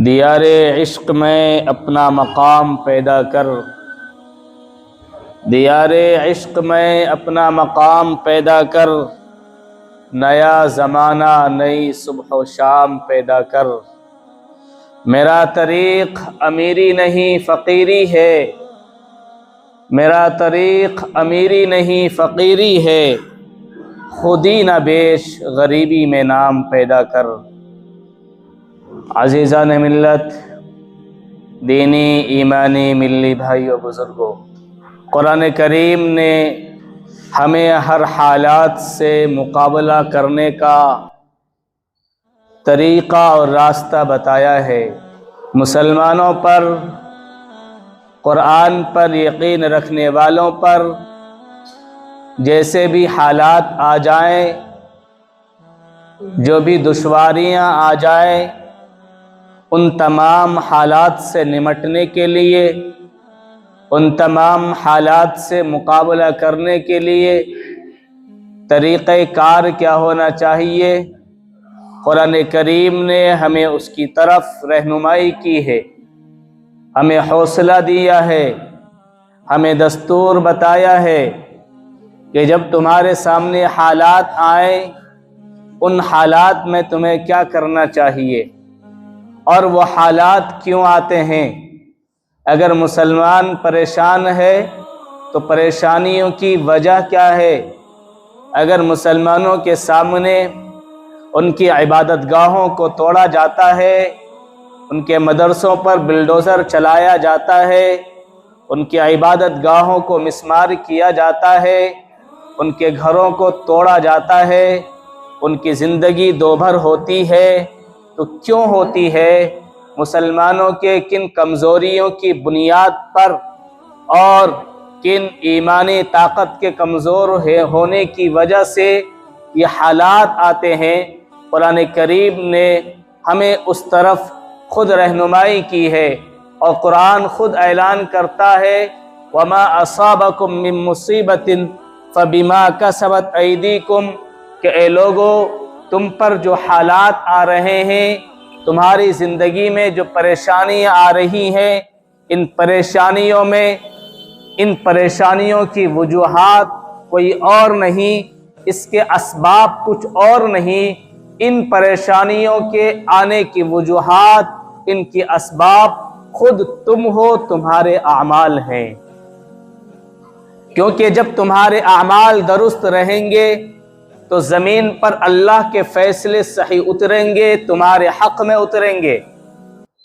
دیار عشق میں اپنا مقام پیدا کر، دیار عشق میں اپنا مقام پیدا کر، نیا زمانہ نئی صبح و شام پیدا کر۔ میرا طریق امیری نہیں فقیری ہے، میرا طریق امیری نہیں فقیری ہے، خودی نہ بیچ غریبی میں نام پیدا کر۔ عزیزان ملت، دینی ایمانی ملی بھائیو بزرگوں، قرآن کریم نے ہمیں ہر حالات سے مقابلہ کرنے کا طریقہ اور راستہ بتایا ہے۔ مسلمانوں پر، قرآن پر یقین رکھنے والوں پر جیسے بھی حالات آ جائیں، جو بھی دشواریاں آ جائیں، ان تمام حالات سے نمٹنے کے لیے، ان تمام حالات سے مقابلہ کرنے کے لیے طریقہ کار کیا ہونا چاہیے، قرآن کریم نے ہمیں اس کی طرف رہنمائی کی ہے، ہمیں حوصلہ دیا ہے، ہمیں دستور بتایا ہے کہ جب تمہارے سامنے حالات آئیں، ان حالات میں تمہیں کیا کرنا چاہیے اور وہ حالات کیوں آتے ہیں۔ اگر مسلمان پریشان ہے تو پریشانیوں کی وجہ کیا ہے۔ اگر مسلمانوں کے سامنے ان کی عبادت گاہوں کو توڑا جاتا ہے، ان کے مدرسوں پر بلڈوزر چلایا جاتا ہے، ان کی عبادت گاہوں کو مسمار کیا جاتا ہے، ان کے گھروں کو توڑا جاتا ہے، ان کی زندگی دوبھر ہوتی ہے، تو کیوں ہوتی ہے؟ مسلمانوں کے کن کمزوریوں کی بنیاد پر اور کن ایمانی طاقت کے کمزور ہونے کی وجہ سے یہ حالات آتے ہیں۔ قرآن کریم نے ہمیں اس طرف خود رہنمائی کی ہے، اور قرآن خود اعلان کرتا ہے وَمَا أَصَابَكُم مِّن مُّصِيبَةٍ فَبِمَا كَسَبَتْ أَيْدِيكُمْ، کہ اے لوگو، تم پر جو حالات آ رہے ہیں، تمہاری زندگی میں جو پریشانیاں آ رہی ہیں، ان پریشانیوں کی وجوہات کوئی اور نہیں، اس کے اسباب کچھ اور نہیں۔ ان پریشانیوں کے آنے کی وجوہات، ان کی اسباب خود تم ہو، تمہارے اعمال ہیں۔ کیونکہ جب تمہارے اعمال درست رہیں گے تو زمین پر اللہ کے فیصلے صحیح اتریں گے، تمہارے حق میں اتریں گے۔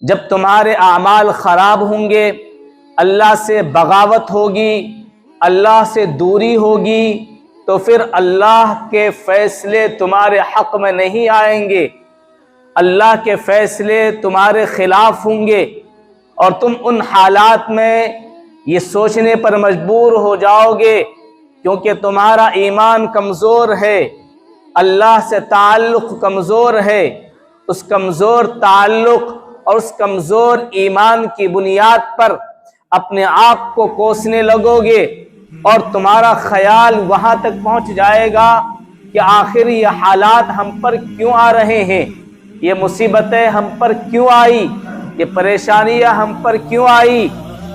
جب تمہارے اعمال خراب ہوں گے، اللہ سے بغاوت ہوگی، اللہ سے دوری ہوگی، تو پھر اللہ کے فیصلے تمہارے حق میں نہیں آئیں گے، اللہ کے فیصلے تمہارے خلاف ہوں گے، اور تم ان حالات میں یہ سوچنے پر مجبور ہو جاؤ گے، کیونکہ تمہارا ایمان کمزور ہے، اللہ سے تعلق کمزور ہے۔ اس کمزور تعلق اور اس کمزور ایمان کی بنیاد پر اپنے آپ کو کوسنے لگو گے، اور تمہارا خیال وہاں تک پہنچ جائے گا کہ آخر یہ حالات ہم پر کیوں آ رہے ہیں، یہ مصیبتیں ہم پر کیوں آئی، یہ پریشانیاں ہم پر کیوں آئی۔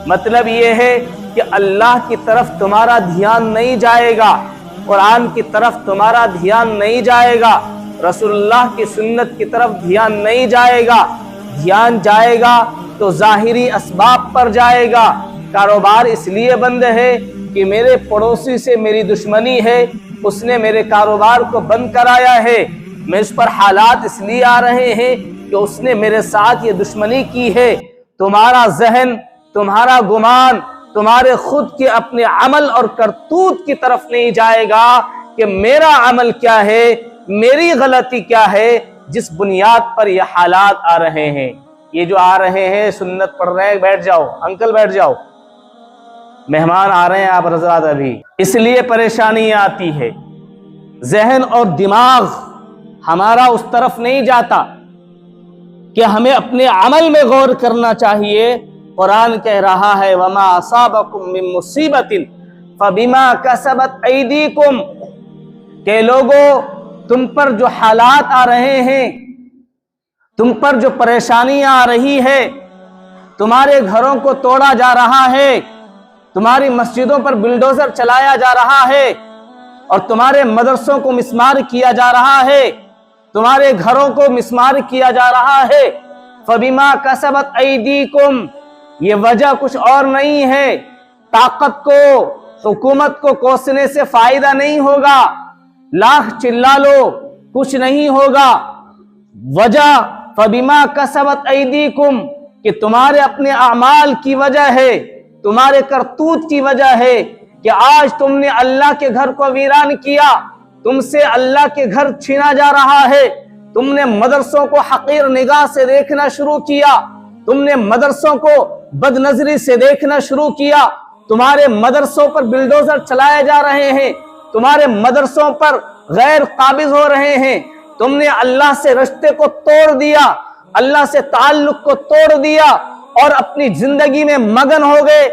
مطلب یہ ہے کہ اللہ کی طرف تمہارا دھیان نہیں جائے گا، قرآن کی طرف تمہارا دھیان نہیں جائے گا، رسول اللہ کی سنت کی طرف دھیان نہیں جائے گا۔ دھیان جائے گا تو ظاہری اسباب پر جائے گا۔ کاروبار اس لیے بند ہے کہ میرے پڑوسی سے میری دشمنی ہے، اس نے میرے کاروبار کو بند کرایا ہے۔ میں اس پر حالات اس لیے آ رہے ہیں کہ اس نے میرے ساتھ یہ دشمنی کی ہے۔ تمہارا ذہن، تمہارا گمان تمہارے خود کے اپنے عمل اور کرتوت کی طرف نہیں جائے گا کہ میرا عمل کیا ہے، میری غلطی کیا ہے، جس بنیاد پر یہ حالات آ رہے ہیں۔ یہ جو آ رہے ہیں، سنت پڑھ رہے ہیں، بیٹھ جاؤ انکل، بیٹھ جاؤ، مہمان آ رہے ہیں آپ حضرات ابھی، اس لیے پریشانیاں آتی ہے۔ ذہن اور دماغ ہمارا اس طرف نہیں جاتا کہ ہمیں اپنے عمل میں غور کرنا چاہیے۔ قرآن کہہ رہا ہے وَمَا أَصَابَكُم مِّن مُّصِيبَةٍ فَبِمَا كَسَبَتْ أَيْدِيكُمْ، کہ لوگو، تم پر جو حالات آ رہے ہیں، تم پر جو پریشانیاں آ رہی ہے، تمہارے گھروں کو توڑا جا رہا ہے، تمہاری مسجدوں پر بلڈوزر چلایا جا رہا ہے، اور تمہارے مدرسوں کو مسمار کیا جا رہا ہے، تمہارے گھروں کو مسمار کیا جا رہا ہے، فَبِمَا كَسَبَتْ أَيْدِيكُمْ، یہ وجہ کچھ اور نہیں ہے۔ طاقت کو، حکومت کو کوسنے سے فائدہ نہیں ہوگا، لاکھ چلا لو کچھ نہیں ہوگا۔ وجہ فَبِمَا كَسَبَتْ أَيْدِيكُمْ، کہ تمہارے اپنے اعمال کی وجہ ہے، تمہارے کرتوت کی وجہ ہے کہ آج تم نے اللہ کے گھر کو ویران کیا، تم سے اللہ کے گھر چھینا جا رہا ہے، تم نے مدرسوں کو حقیر نگاہ سے دیکھنا شروع کیا، تم نے مدرسوں کو بد نظری سے دیکھنا شروع کیا، تمہارے مدرسوں پر بلڈوزر چلائے جا رہے ہیں، تمہارے مدرسوں پر غیر قابض ہو رہے ہیں، تم نے اللہ سے رشتے کو توڑ دیا، اللہ سے تعلق کو توڑ دیا، اور اپنی زندگی میں مگن ہو گئے،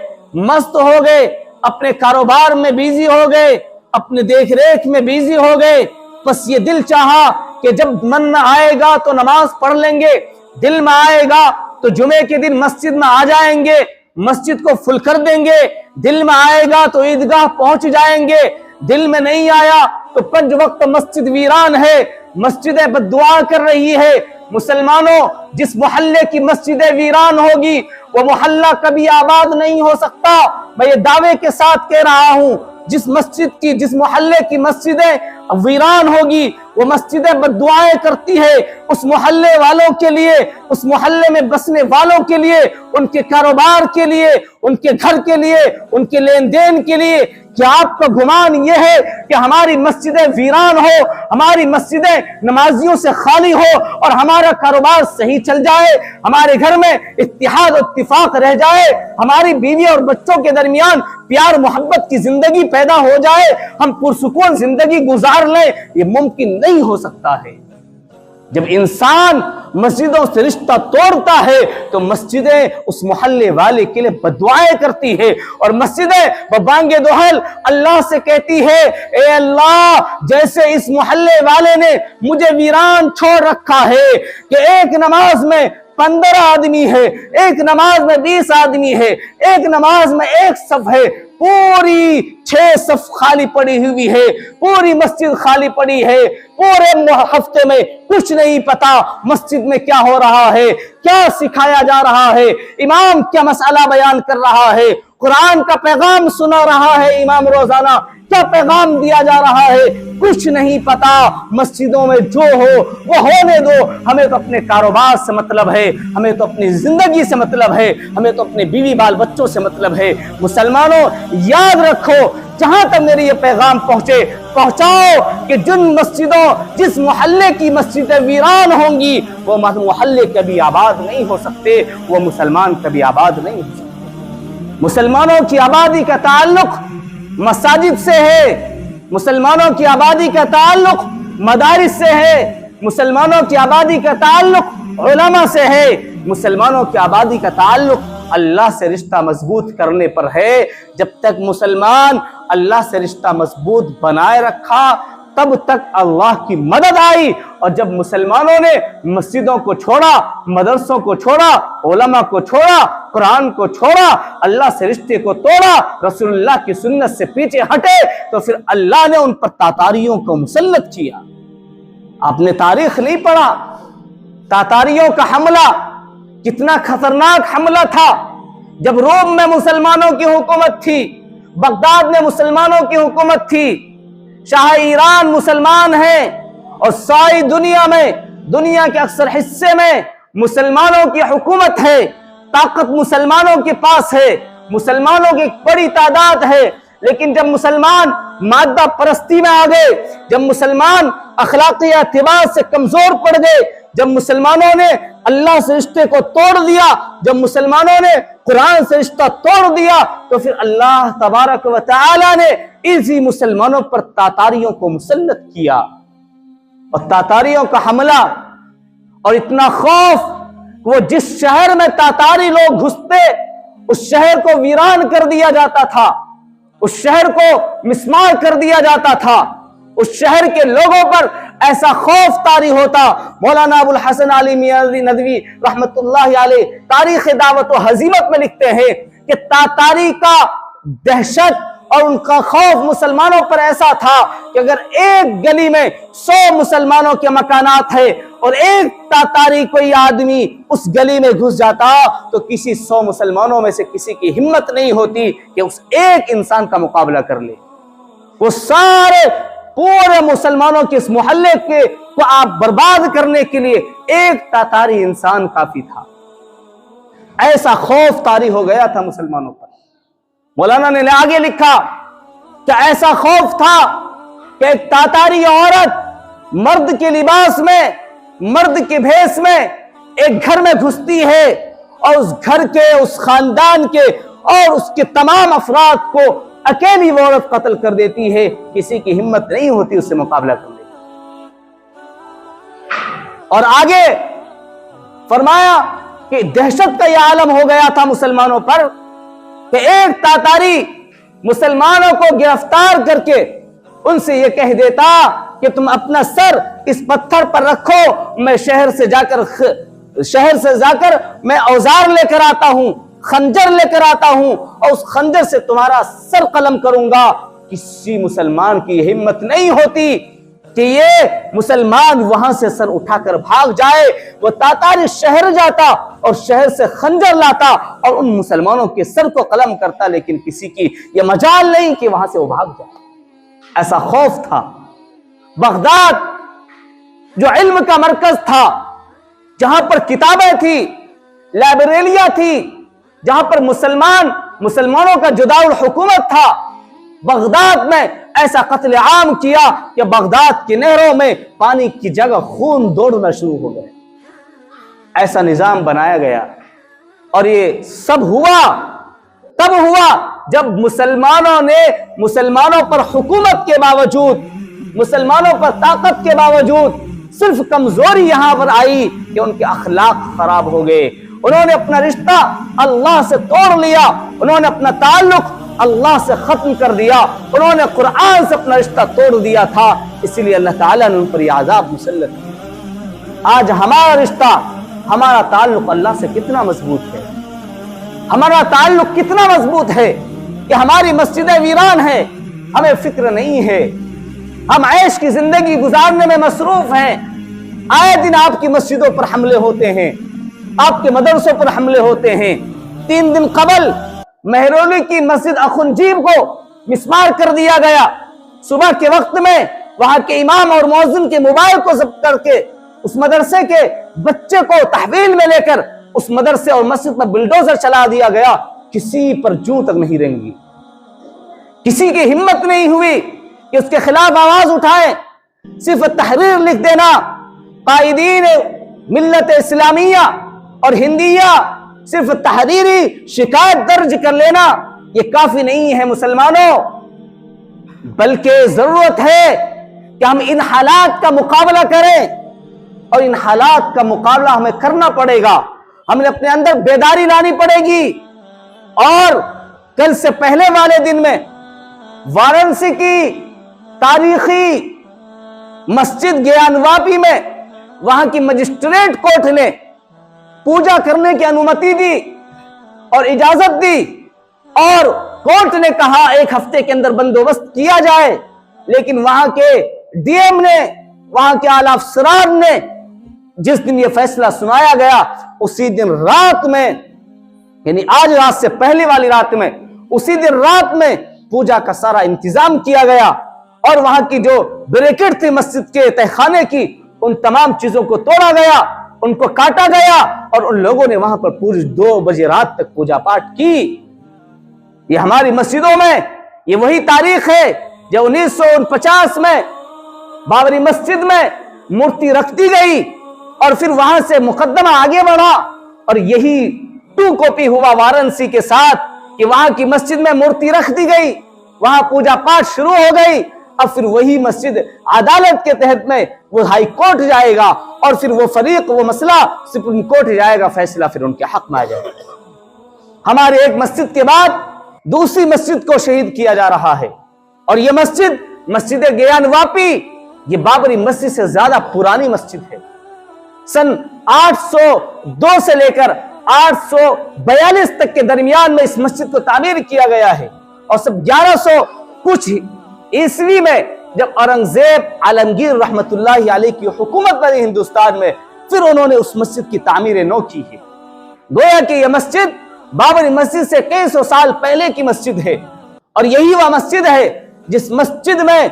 مست ہو گئے، اپنے کاروبار میں بیزی ہو گئے، اپنے دیکھ ریکھ میں بیزی ہو گئے۔ بس یہ دل چاہا کہ جب من آئے گا تو نماز پڑھ لیں گے، دل میں آئے گا تو جمعے کے دن مسجد میں آ جائیں گے، مسجد کو فل کر دیں گے، دل میں آئے گا تو عیدگاہ پہنچ جائیں گے، دل میں نہیں آیا تو 5 وقت مسجد ویران ہے، مسجدیں بد دعا کر رہی ہے۔ مسلمانوں، جس محلے کی مسجدیں ویران ہوگی وہ محلہ کبھی آباد نہیں ہو سکتا۔ میں یہ دعوے کے ساتھ کہہ رہا ہوں، جس محلے کی مسجدیں ویران ہوگی، وہ مسجدیں بد دعائیں کرتی ہے اس محلے والوں کے لیے، اس محلے میں بسنے والوں کے لیے، ان کے کاروبار کے لیے، ان کے گھر کے لیے، ان کے لین دین کے لیے۔ کیا آپ کا گمان یہ ہے کہ ہماری مسجدیں ویران ہو، ہماری مسجدیں نمازیوں سے خالی ہو اور ہمارا کاروبار صحیح چل جائے، ہمارے گھر میں اتحاد و اتفاق رہ جائے، ہماری بیوی اور بچوں کے درمیان پیار محبت کی زندگی پیدا ہو جائے، ہم پرسکون زندگی گزار لیں؟ یہ ممکن نہیں ہو سکتا ہے۔ جب انسان مسجدوں سے رشتہ توڑتا ہے تو مسجدیں اس محلے والے کے لیے بددعائیں کرتی ہے، اور مسجدیں ببانگے دہل اللہ سے کہتی ہے، اے اللہ، جیسے اس محلے والے نے مجھے ویران چھوڑ رکھا ہے کہ ایک نماز میں 15 آدمی ہے، ایک نماز میں 20 آدمی ہے، ایک نماز میں 1 صف ہے، پوری 6 صف خالی پڑی ہوئی ہے، پوری مسجد خالی پڑی ہے، پورے ہفتے میں کچھ نہیں پتا مسجد میں کیا ہو رہا ہے، کیا سکھایا جا رہا ہے، امام کیا مسئلہ بیان کر رہا ہے، قرآن کا پیغام سنا رہا ہے امام روزانہ، کیا پیغام دیا جا رہا ہے، کچھ نہیں پتا۔ مسجدوں میں جو ہو وہ ہونے دو، ہمیں تو اپنے کاروبار سے مطلب ہے، ہمیں تو اپنی زندگی سے مطلب ہے، ہمیں تو اپنے بیوی بال بچوں سے مطلب ہے۔ مسلمانوں، یاد رکھو، جہاں تک میری یہ پیغام پہنچاؤ کہ جس محلے کی مسجدیں ویران ہوں گی وہ محلے کبھی آباد نہیں ہو سکتے، وہ مسلمان کبھی آباد نہیں ہو سکتے۔ مسلمانوں کی آبادی کا تعلق مساجد سے ہے، مسلمانوں کی آبادی کا تعلق مدارس سے ہے، مسلمانوں کی آبادی کا تعلق علماء سے ہے، مسلمانوں کی آبادی کا تعلق اللہ سے رشتہ مضبوط کرنے پر ہے۔ جب تک مسلمان اللہ سے رشتہ مضبوط بنائے رکھا تب تک اللہ کی مدد آئی، اور جب مسلمانوں نے مسجدوں کو چھوڑا، مدرسوں کو چھوڑا، علماء کو چھوڑا، قرآن کو چھوڑا، اللہ سے رشتے کو توڑا، رسول اللہ کی سنت سے پیچھے ہٹے، تو پھر اللہ نے ان پر تاتاریوں کو مسلط کیا۔ آپ نے تاریخ نہیں پڑھا؟ تاتاریوں کا حملہ کتنا خطرناک حملہ تھا۔ جب روم میں مسلمانوں کی حکومت تھی، بغداد میں مسلمانوں کی حکومت تھی، شاہ ایران مسلمان ہیں، اور ساری دنیا کے اکثر حصے میں مسلمانوں کی حکومت ہے، طاقت مسلمانوں کے پاس ہے، مسلمانوں کی بڑی تعداد ہے، لیکن جب مسلمان مادہ پرستی میں آ گئے، جب مسلمان اخلاقی اعتبار سے کمزور پڑ گئے، جب مسلمانوں نے اللہ سے رشتے کو توڑ دیا، جب مسلمانوں نے قرآن سے رشتہ توڑ دیا، تو پھر اللہ تبارک و تعالی نے اسی مسلمانوں پر تاتاریوں کو مسلط کیا، اور تاتاریوں کا حملہ اور اتنا خوف، وہ جس شہر میں تاتاری لوگ گھستے اس شہر کو ویران کر دیا جاتا تھا، اس شہر کو مسمار کر دیا جاتا تھا، اس شہر کے لوگوں پر ایسا خوف طاری ہوتا۔ مولانا ابو الحسن علی میاں ندوی رحمت اللہ علیہ تاریخ دعوت و ہزیمت میں لکھتے ہیں کہ تاتاری کا دہشت اور ان کا خوف مسلمانوں پر ایسا تھا کہ اگر ایک گلی میں 100 مسلمانوں کے مکانات ہیں اور ایک تاتاری کوئی آدمی اس گلی میں گھس جاتا تو کسی 100 مسلمانوں میں سے کسی کی ہمت نہیں ہوتی کہ اس ایک انسان کا مقابلہ کر لے۔ وہ سارے پورے مسلمانوں کے اس محلے کو آپ برباد کرنے کے لیے ایک تاتاری انسان کافی تھا۔ ایسا خوف طاری ہو گیا تھا مسلمانوں پر۔ مولانا نے آگے لکھا کہ ایسا خوف تھا کہ ایک تاتاری عورت مرد کے لباس میں، مرد کے بھیس میں ایک گھر میں گھستی ہے اور اس گھر کے، اس خاندان کے اور اس کے تمام افراد کو اکیلی وہ عورت قتل کر دیتی ہے۔ کسی کی ہمت نہیں ہوتی اس سے مقابلہ کرنے کی۔ اور آگے فرمایا کہ دہشت کا یہ عالم ہو گیا تھا مسلمانوں پر کہ ایک تاتاری مسلمانوں کو گرفتار کر کے ان سے یہ کہہ دیتا کہ تم اپنا سر اس پتھر پر رکھو، میں شہر سے جا کر میں اوزار لے کر آتا ہوں، خنجر لے کر آتا ہوں اور اس خنجر سے تمہارا سر قلم کروں گا۔ کسی مسلمان کی ہمت نہیں ہوتی کہ یہ مسلمان وہاں سے سر اٹھا کر بھاگ جائے۔ وہ تاتاری شہر جاتا اور شہر سے خنجر لاتا اور ان مسلمانوں کے سر کو قلم کرتا، لیکن کسی کی یہ مجال نہیں کہ وہاں سے وہ بھاگ جائے۔ ایسا خوف تھا۔ بغداد جو علم کا مرکز تھا، جہاں پر کتابیں تھی، لائبریریاں تھی، جہاں پر مسلمانوں کا جداء الحکومت تھا، بغداد میں ایسا قتل عام کیا کہ بغداد کی نہروں میں پانی کی جگہ خون دوڑنا شروع ہو گئے۔ ایسا نظام بنایا گیا اور یہ سب تب ہوا جب مسلمانوں پر حکومت کے باوجود، مسلمانوں پر طاقت کے باوجود صرف کمزوری یہاں پر آئی کہ ان کے اخلاق خراب ہو گئے۔ انہوں نے اپنا رشتہ اللہ سے توڑ لیا، انہوں نے اپنا تعلق اللہ سے ختم کر دیا، انہوں نے قرآن سے اپنا رشتہ توڑ دیا تھا، اس لیے اللہ تعالیٰ نے ان پر یہ عذاب مسلط کیا۔ آج ہمارا رشتہ، ہمارا تعلق اللہ سے کتنا مضبوط ہے، ہمارا تعلق کتنا مضبوط ہے کہ ہماری مسجدیں ویران ہیں، ہمیں فکر نہیں ہے، ہم عیش کی زندگی گزارنے میں مصروف ہیں۔ آئے دن آپ کی مسجدوں پر حملے ہوتے ہیں، آپ کے مدرسوں پر حملے ہوتے ہیں۔ 3 دن قبل مہرولی کی مسجد اخنجیب کو مسمار کر دیا گیا۔ صبح کے وقت میں وہاں کے امام اور مؤذن کے موبائل کو ضبط کر کے اس مدرسے کے بچے کو تحویل میں لے کر اس مدرسے اور مسجد پر بلڈوزر چلا دیا گیا۔ کسی پر جوں تک نہیں رنگی، کسی کی ہمت نہیں ہوئی کہ اس کے خلاف آواز اٹھائے۔ صرف تحریر لکھ دینا، قائدین ملت اسلامیہ اور ہندیہ صرف تحریری شکایت درج کر لینا یہ کافی نہیں ہے مسلمانوں، بلکہ ضرورت ہے کہ ہم ان حالات کا مقابلہ کریں، اور ان حالات کا مقابلہ ہمیں کرنا پڑے گا۔ ہمیں اپنے اندر بیداری لانی پڑے گی۔ اور کل سے پہلے والے دن میں وارانسی کی تاریخی مسجد گیان واپی میں وہاں کی مجسٹریٹ کورٹ نے پوجا کرنے کی انومتی دی اور اجازت دی، اور کورٹ نے کہا 1 ہفتے کے اندر بندوبست کیا جائے، لیکن وہاں کے ڈی ایم نے، وہاں کے اعلی افسران نے جس دن یہ فیصلہ سنایا گیا اسی دن رات میں، یعنی آج رات سے پہلے والی رات میں، اسی دن رات میں پوجا کا سارا انتظام کیا گیا، اور وہاں کی جو بریکٹ تھی مسجد کے تہخانے کی، ان تمام چیزوں کو توڑا گیا، ان کو کاٹا گیا، اور ان لوگوں نے وہاں پر پوری 2 بجے رات تک پوجا پاٹ کی۔ یہ ہماری مسجدوں میں یہ وہی تاریخ ہے جو 1949 میں بابری مسجد میں مورتی رکھ دی گئی، اور پھر وہاں سے مقدمہ آگے بڑھا، اور یہی 2 کاپی ہوا وارانسی کے ساتھ کہ وہاں کی مسجد میں مورتی رکھ دی گئی، وہاں پوجا پاٹ شروع ہو گئی۔ اب پھر وہی مسجد عدالت کے تحت میں وہ ہائی کورٹ جائے گا، اور پھر وہ فریق، وہ مسئلہ سپریم کورٹ جائے گا، فیصلہ پھر ان کے حق میں آ جائے گا۔ ہمارے ایک مسجد کے بعد دوسری مسجد کو شہید کیا جا رہا ہے، اور یہ مسجد گیان واپی یہ بابری مسجد سے زیادہ پرانی مسجد ہے. سن 802 سے لے کر 842 تک کے درمیان میں اس مسجد کو تعمیر کیا گیا ہے. اور سب 1100 کچھ عیسوی میں جب اورنگزیب عالمگیر رحمت اللہ علیہ کی حکومت بنی ہندوستان میں، پھر انہوں نے اس مسجد کی تعمیر نو کی ہے. گویا کہ یہ مسجد بابری مسجد سے کئی سو سال پہلے کی مسجد ہے. اور یہی وہ مسجد ہے جس مسجد میں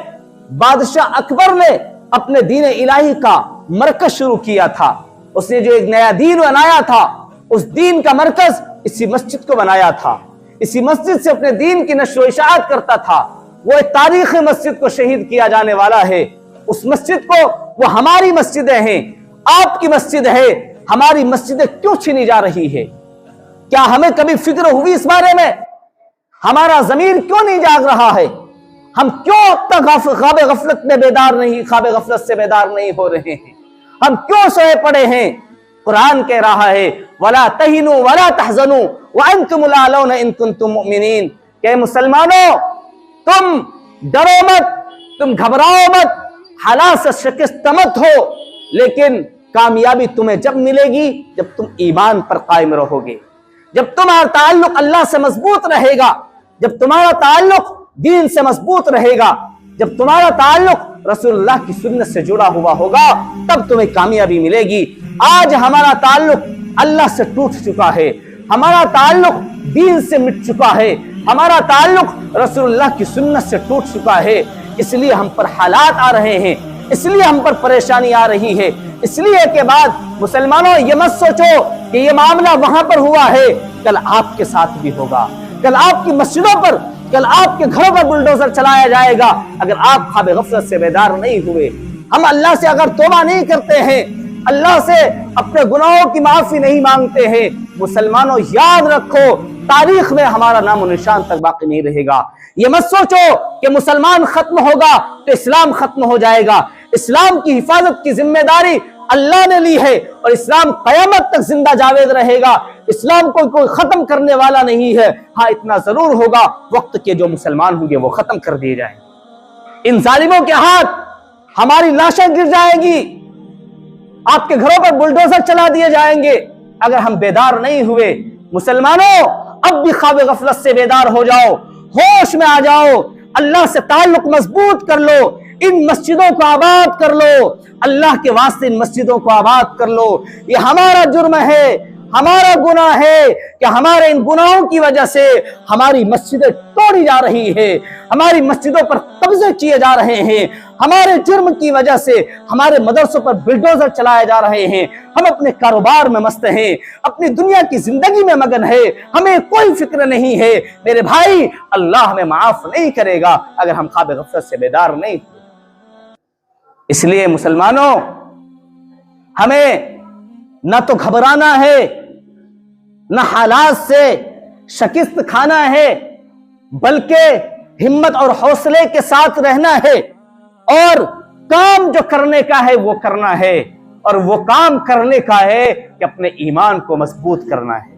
بادشاہ اکبر نے اپنے دین الہی کا مرکز شروع کیا تھا. اس نے جو ایک نیا دین بنایا تھا، اس دین کا مرکز اسی مسجد کو بنایا تھا. اسی مسجد سے اپنے دین کی نشر و اشاعت کرتا تھا. وہ ایک تاریخی مسجد کو شہید کیا جانے والا ہے. اس مسجد کو وہ ہماری مسجدیں ہیں، آپ کی مسجد ہے. ہماری مسجدیں کیوں چھینی جا رہی ہے؟ کیا ہمیں کبھی فکر ہوئی اس بارے میں؟ ہمارا ضمیر کیوں نہیں جاگ رہا ہے؟ ہم کیوں اب تک خواب غفلت میں بیدار نہیں، خواب غفلت سے بیدار نہیں ہو رہے ہیں؟ ہم کیوں سوئے پڑے ہیں؟ قرآن کہہ رہا ہے وَلَا تَهِنُوا وَلَا تَحْزَنُوا وَأَنْتُمُ الْأَعْلَوْنَ إِن كُنتُم مُؤْمِنِينَ کہ مسلمانوں تم ڈرو مت، تم گھبراؤ مت، حالات سے شکست مت ہو، لیکن کامیابی تمہیں جب ملے گی جب تم ایمان پر قائم رہو گے، جب تمہارا تعلق اللہ سے مضبوط رہے گا، جب تمہارا تعلق دین سے مضبوط رہے گا، جب تمہارا تعلق رسول اللہ کی سنت سے جڑا ہوا ہوگا، تب تمہیں کامیابی ملے گی. آج ہمارا تعلق اللہ سے ٹوٹ چکا ہے، ہمارا تعلق دین سے مٹ چکا ہے، ہمارا تعلق رسول اللہ کی سنت سے ٹوٹ چکا ہے. اس لیے ہم پر حالات آ رہے ہیں، اس لیے ہم پر پریشانی آ رہی ہے. اس لیے کے بعد مسلمانوں یہ مت سوچو کہ یہ معاملہ وہاں پر ہوا ہے، کل آپ کے ساتھ بھی ہوگا، کل آپ کی مسجدوں پر، کل آپ کے گھروں پر بلڈوزر چلایا جائے گا اگر آپ خواب غفلت سے بیدار نہیں ہوئے. ہم اللہ سے اگر توبہ نہیں کرتے ہیں، اللہ سے اپنے گناہوں کی معافی نہیں مانگتے ہیں، مسلمانوں یاد رکھو تاریخ میں ہمارا نام و نشان تک باقی نہیں رہے گا. یہ مت سوچو کہ مسلمان ختم ہوگا تو اسلام ختم ہو جائے گا. اسلام کی حفاظت کی ذمہ داری اللہ نے لی ہے اور اسلام قیامت تک زندہ جاوید رہے گا. اسلام کو کوئی ختم کرنے والا نہیں ہے. ہاں اتنا ضرور ہوگا وقت کے جو مسلمان ہوں گے وہ ختم کر دیے جائیں. ان ظالموں کے ہاتھ ہماری لاشیں گر جائیں گی، آپ کے گھروں پر بلڈوزر چلا دیے جائیں گے اگر ہم بیدار نہیں ہوئے. مسلمانوں اب بھی خواب غفلت سے بیدار ہو جاؤ، ہوش میں آ جاؤ، اللہ سے تعلق مضبوط کر لو، ان مسجدوں کو آباد کر لو، اللہ کے واسطے ان مسجدوں کو آباد کر لو. یہ ہمارا جرم ہے، ہمارا گناہ ہے کہ ہمارے ان گناہوں کی وجہ سے ہماری مسجدیں توڑی جا رہی ہے، ہماری مسجدوں پر قبضے کیے جا رہے ہیں، ہمارے جرم کی وجہ سے ہمارے مدرسوں پر بلڈوزر چلائے جا رہے ہیں. ہم اپنے کاروبار میں مست ہیں، اپنی دنیا کی زندگی میں مگن ہے، ہمیں کوئی فکر نہیں ہے. میرے بھائی اللہ ہمیں معاف نہیں کرے گا اگر ہم خواب غفلت سے بیدار نہیں. اس لیے مسلمانوں ہمیں نہ تو گھبرانا ہے، نہ حالات سے شکست کھانا ہے، بلکہ ہمت اور حوصلے کے ساتھ رہنا ہے اور کام جو کرنے کا ہے وہ کرنا ہے. اور وہ کام کرنے کا ہے کہ اپنے ایمان کو مضبوط کرنا ہے.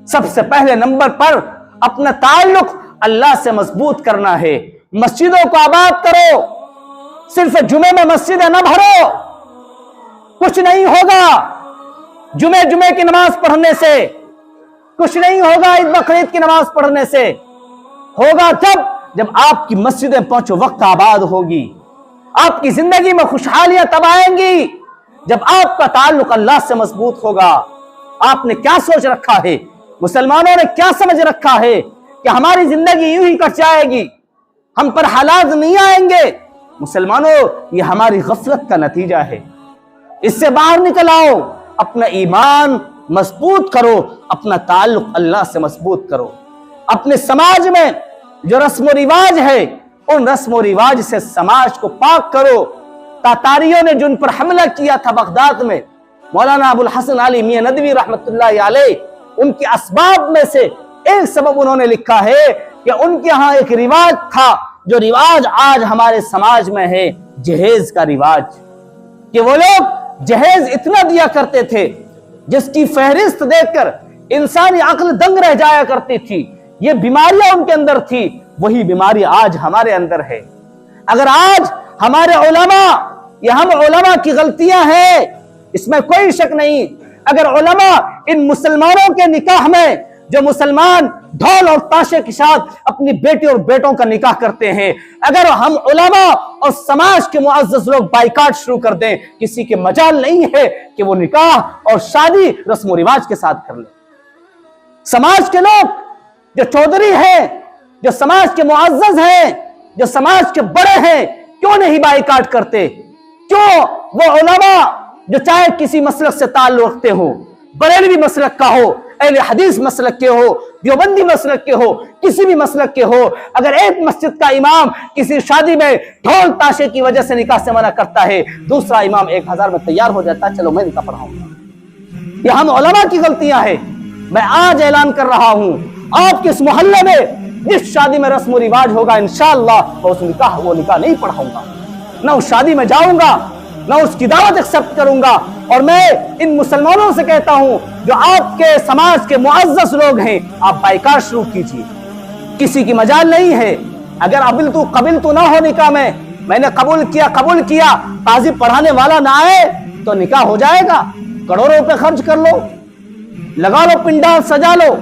سب سے پہلے نمبر پر اپنا تعلق اللہ سے مضبوط کرنا ہے. مسجدوں کو آباد کرو، صرف جمعے میں مسجدیں نہ بھرو، کچھ نہیں ہوگا. جمعے کی نماز پڑھنے سے کچھ نہیں ہوگا، عید بقرعید کی نماز پڑھنے سے ہوگا جب آپ کی مسجدیں پہنچو وقت آباد ہوگی. آپ کی زندگی میں خوشحالیاں تب آئیں گی جب آپ کا تعلق اللہ سے مضبوط ہوگا. آپ نے کیا سوچ رکھا ہے، مسلمانوں نے کیا سمجھ رکھا ہے کہ ہماری زندگی یوں ہی کٹ جائے گی، ہم پر حالات نہیں آئیں گے؟ مسلمانوں یہ ہماری غفلت کا نتیجہ ہے. اس سے باہر نکل آؤ، اپنا ایمان مضبوط کرو، اپنا تعلق اللہ سے مضبوط کرو. اپنے سماج میں جو رسم و رواج ہے ان رسم و رواج سے سماج کو پاک کرو. تاتاریوں نے جن پر حملہ کیا تھا بغداد میں، مولانا ابو الحسن علی میاں ندوی رحمت اللہ علیہ، ان کے اسباب میں سے ایک سبب انہوں نے لکھا ہے کہ ان کے ہاں ایک رواج تھا جو رواج آج ہمارے سماج میں ہے، جہیز کا رواج. کہ وہ لوگ جہیز اتنا دیا کرتے تھے جس کی فہرست دیکھ کر انسانی عقل دنگ رہ جایا کرتی تھی. یہ بیماریاں ان کے اندر تھی، وہی بیماری آج ہمارے اندر ہے. اگر آج ہمارے علماء، یہ ہم علماء کی غلطیاں ہیں، اس میں کوئی شک نہیں۔ اگر علماء ان مسلمانوں کے نکاح میں، جو مسلمان ڈھول اور تاشے کے ساتھ اپنی بیٹی اور بیٹوں کا نکاح کرتے ہیں، اگر ہم علماء اور سماج کے معزز لوگ بائیکاٹ شروع کر دیں، کسی کے مجال نہیں ہے کہ وہ نکاح اور شادی رسم و رواج کے ساتھ کر لیں۔ سماج کے لوگ جو چودھری ہیں، جو سماج کے معزز ہیں، جو سماج کے بڑے ہیں، کیوں نہیں بائیکاٹ کرتے؟ کیوں وہ علماء جو چاہے کسی مسلک سے تعلق رکھتے ہوں، بریلوی مسلک کا ہو، اہل حدیث مسلک کے ہو، دیوبندی مسلک کے ہو، کسی بھی مسلک کے ہو، اگر ایک مسجد کا امام کسی شادی میں ڈھول تاشے کی وجہ سے نکاح سے منع کرتا ہے، دوسرا امام 1000 میں تیار ہو جاتا ہے، چلو میں نکاح پڑھاؤں گا۔ یہ ہم علماء کی غلطیاں ہیں۔ میں آج اعلان کر رہا ہوں، آپ کے اس محلے میں جس شادی میں رسم و رواج ہوگا، انشاءاللہ وہ نکاح نہیں پڑھاؤں گا، نہ اس شادی میں جاؤں گا، نہ اس کی دعوت ایکسپٹ کروں گا۔ اور میں ان مسلمانوں سے کہتا ہوں جو آپ کے سماج کے معزز لوگ ہیں، آپ بائیکاٹ شروع کیجیے، کسی کی مجال نہیں ہے۔ اگر قبل تو نہ ہو نکاح میں نے قبول کیا، قاضی پڑھانے والا نہ آئے تو نکاح ہو جائے گا۔ کروڑوں روپے خرچ کر لو، لگا لو پنڈال، سجا لو،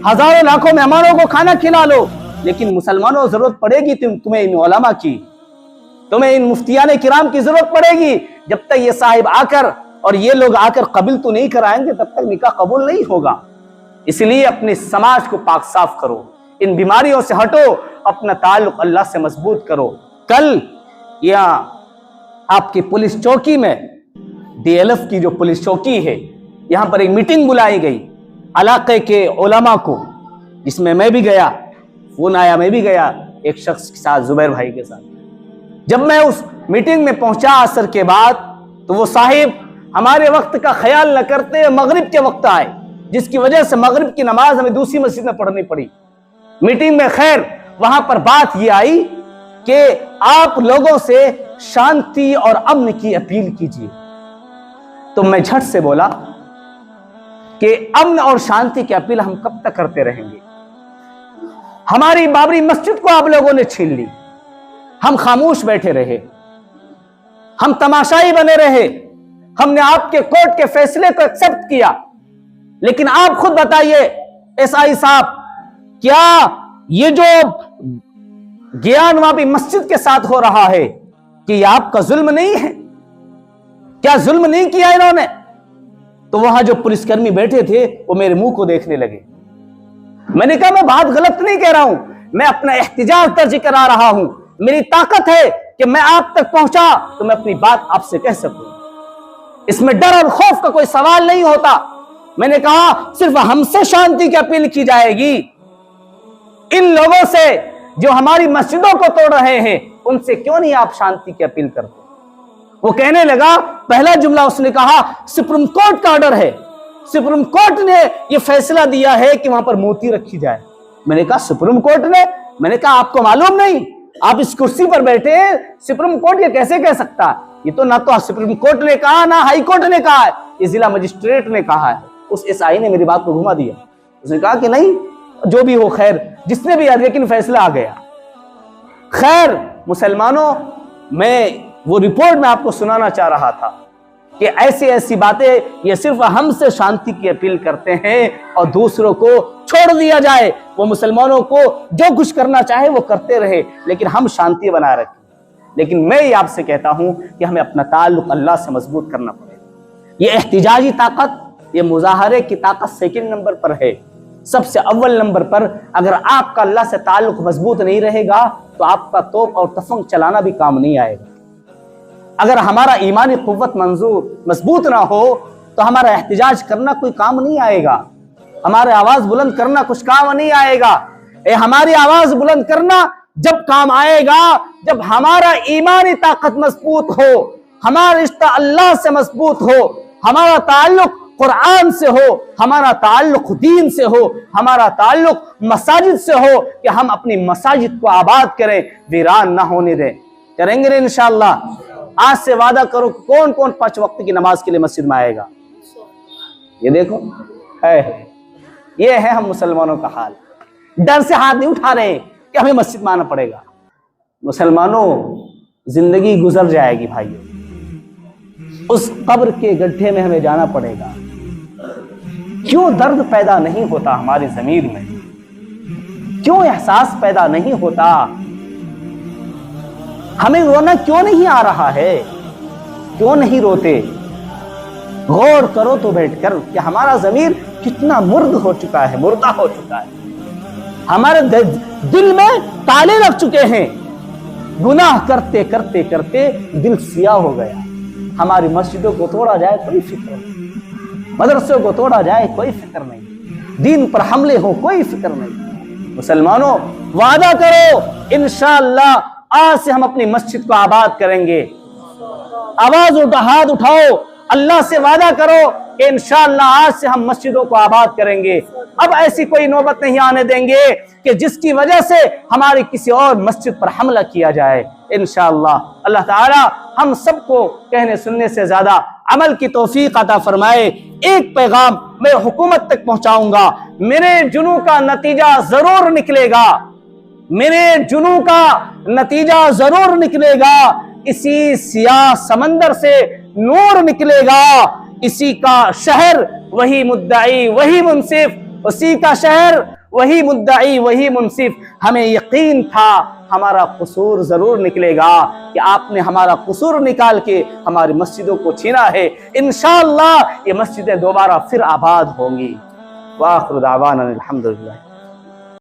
ہزاروں لاکھوں مہمانوں کو کھانا کھلا لو، لیکن مسلمانوں ضرورت پڑے گی تمہیں ان علماء کی، تمہیں ان مفتیان کرام کی ضرورت پڑے گی۔ جب تک یہ صاحب آ کر اور یہ لوگ آ کر قبول تو نہیں کرائیں گے، تب تک نکاح قبول نہیں ہوگا۔ اس لیے اپنے سماج کو پاک صاف کرو، ان بیماریوں سے ہٹو، اپنا تعلق اللہ سے مضبوط کرو۔ کل یہاں آپ کی پولیس چوکی میں، ڈی ایل ایف کی جو پولیس چوکی ہے، یہاں پر ایک میٹنگ بلائی گئی علاقے کے علماء کو، جس میں میں بھی گیا، فون آیا میں بھی گیا ایک شخص کے ساتھ، زبیر بھائی کے ساتھ۔ جب میں اس میٹنگ میں پہنچا عصر کے بعد، تو وہ صاحب ہمارے وقت کا خیال نہ کرتے مغرب کے وقت آئے، جس کی وجہ سے مغرب کی نماز ہمیں دوسری مسجد میں پڑھنی پڑی۔ میٹنگ میں خیر وہاں پر بات یہ آئی کہ آپ لوگوں سے شانتی اور امن کی اپیل کیجیے۔ تو میں جھٹ سے بولا کہ امن اور شانتی کی اپیل ہم کب تک کرتے رہیں گے؟ ہماری بابری مسجد کو آپ لوگوں نے چھین لی، ہم خاموش بیٹھے رہے، ہم تماشائی بنے رہے، ہم نے آپ کے کورٹ کے فیصلے کو ایکسپٹ کیا، لیکن آپ خود بتائیے ایس آئی صاحب، کیا یہ جو گیان وابی مسجد کے ساتھ ہو رہا ہے، کہ یہ آپ کا ظلم نہیں ہے؟ کیا ظلم نہیں کیا انہوں نے؟ تو وہاں جو پولیس کرمی بیٹھے تھے وہ میرے منہ کو دیکھنے لگے۔ میں نے کہا میں بات غلط نہیں کہہ رہا ہوں، میں اپنا احتجاج درج کرا رہا ہوں، میری طاقت ہے کہ میں آپ تک پہنچا تو میں اپنی بات آپ سے کہہ سکوں، اس میں ڈر اور خوف کا کوئی سوال نہیں ہوتا۔ میں نے کہا صرف ہم سے شانتی کی اپیل کی جائے گی، ان لوگوں سے جو ہماری مسجدوں کو توڑ رہے ہیں ان سے کیوں نہیں آپ شانتی کی اپیل کرتے؟ وہ کہنے لگا، پہلا جملہ اس نے کہا سپریم کورٹ کا آرڈر ہے، سپریم کورٹ نے یہ فیصلہ دیا ہے کہ وہاں پر موتی رکھی جائے۔ میں نے کہا سپریم کورٹ نے؟ میں نے کہا آپ کو معلوم نہیں؟ آپ اس کرسی پر بیٹھے ہیں، سپریم کورٹ یہ کیسے کہہ سکتا ہے؟ یہ تو نہ تو سپریم کورٹ نے کہا نہ ہائی کورٹ نے کہا ہے، یہ ضلع مجسٹریٹ نے کہا ہے۔ اس ایس آئی نے میری بات کو گھما دیا، اس نے کہا کہ نہیں جو بھی ہو خیر، جس نے بھی آ، لیکن فیصلہ آ گیا۔ خیر مسلمانوں، میں وہ رپورٹ میں آپ کو سنانا چاہ رہا تھا کہ ایسی باتیں یہ صرف ہم سے شانتی کی اپیل کرتے ہیں اور دوسروں کو چھوڑ دیا جائے، وہ مسلمانوں کو جو کچھ کرنا چاہے وہ کرتے رہے، لیکن ہم شانتی بنائے رکھیں۔ لیکن میں یہ آپ سے کہتا ہوں کہ ہمیں اپنا تعلق اللہ سے مضبوط کرنا پڑے گا۔ یہ احتجاجی طاقت، یہ مظاہرے کی طاقت سیکنڈ نمبر پر ہے۔ سب سے اول نمبر پر اگر آپ کا اللہ سے تعلق مضبوط نہیں رہے گا تو آپ کا توپ اور تفنگ چلانا بھی کام نہیں آئے گا۔ اگر ہمارا ایمانی قوت مضبوط نہ ہو تو ہمارا احتجاج کرنا کوئی کام نہیں آئے گا، ہمارے آواز بلند کرنا کچھ کام نہیں آئے گا۔ ہماری آواز بلند کرنا جب کام آئے گا جب ہمارا ایمانی طاقت مضبوط ہو، ہمارا رشتہ اللہ سے مضبوط ہو، ہمارا تعلق قرآن سے ہو، ہمارا تعلق دین سے ہو، ہمارا تعلق مساجد سے ہو کہ ہم اپنی مساجد کو آباد کریں، ویران نہ ہونے دیں۔ کریں گے انشاءاللہ؟ آج سے وعدہ کرو کون کون 5 وقت کی نماز کے لیے مسجد میں آئے گا؟ یہ دیکھو یہ ہے ہم مسلمانوں کا حال۔ ڈر سے ہاتھ نہیں اٹھا رہے کہ ہمیں مسجد میں آنا پڑے گا۔ مسلمانوں زندگی گزر جائے گی بھائیو، اس قبر کے گڈھے میں ہمیں جانا پڑے گا۔ کیوں درد پیدا نہیں ہوتا ہماری ضمیر میں؟ کیوں احساس پیدا نہیں ہوتا؟ ہمیں رونا کیوں نہیں آ رہا ہے؟ کیوں نہیں روتے؟ غور کرو تو بیٹھ کر کہ ہمارا ضمیر کتنا مرد ہو چکا ہے، مردہ ہو چکا ہے۔ ہمارے دل میں تالے لگ چکے ہیں، گناہ کرتے کرتے کرتے دل سیاہ ہو گیا۔ ہماری مسجدوں کو توڑا جائے کوئی فکر نہیں، مدرسوں کو توڑا جائے کوئی فکر نہیں، دین پر حملے ہو کوئی فکر نہیں۔ مسلمانوں وعدہ کرو انشاءاللہ آج سے ہم اپنی مسجد کو آباد کریں گے۔ آواز اٹھا، ہاتھ اٹھاؤ، اللہ سے وعدہ کرو کہ انشاءاللہ آج سے ہم مسجدوں کو آباد کریں گے۔ اب ایسی کوئی نوبت نہیں آنے دیں گے کہ جس کی وجہ سے ہماری کسی اور مسجد پر حملہ کیا جائے انشاءاللہ۔ اللہ تعالی ہم سب کو کہنے سننے سے زیادہ عمل کی توفیق عطا فرمائے۔ ایک پیغام میں حکومت تک پہنچاؤں گا، میرے جنوں کا نتیجہ ضرور نکلے گا، میرے جنوں کا نتیجہ ضرور نکلے گا۔ اسی سیاہ سمندر سے نور نکلے گا، اسی کا شہر وہی مدعی وہی منصف، اسی کا شہر وہی مدعی وہی منصف۔ ہمیں یقین تھا ہمارا قصور ضرور نکلے گا کہ آپ نے ہمارا قصور نکال کے ہماری مسجدوں کو چھینا ہے۔ انشاءاللہ یہ مسجدیں دوبارہ پھر آباد ہوں گی۔ وآخر دعوانا الحمدللہ۔